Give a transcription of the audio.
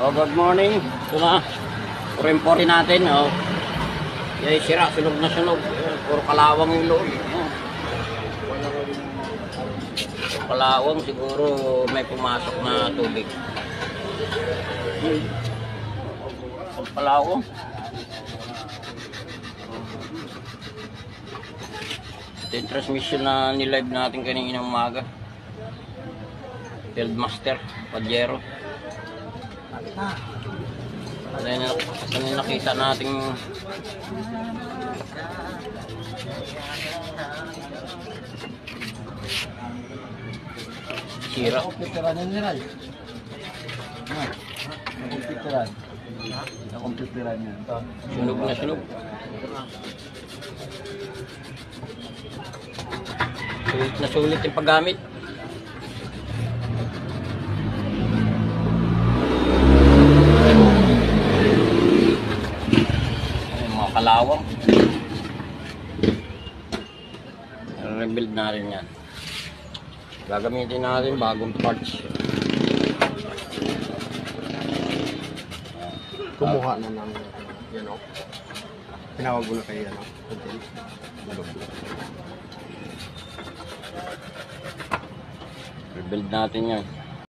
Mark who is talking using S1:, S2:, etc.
S1: Oh, good morning. Ito na. Puri natin. Oh. Yung sira, sunog na sunog. Puro kalawang yung loob. Oh. Kalawang, siguro may pumasok na tubig. Kalawang. Ito yung transmission na nilive natin kanina umaga. Field Master, Pajero. Ano yung nakita nating sira.
S2: Nakumpiteran yun nila. Nakumpiteran. Nakumpiteran yun.
S1: Sunog na sunog. Sulit na sulit yung paggamit. Kalawang. Rebuild natin yan. Gagamitin natin bagong parts.
S2: Kumuha na ng, pinawag mo na kayo, hotel.
S1: Rebuild natin yan.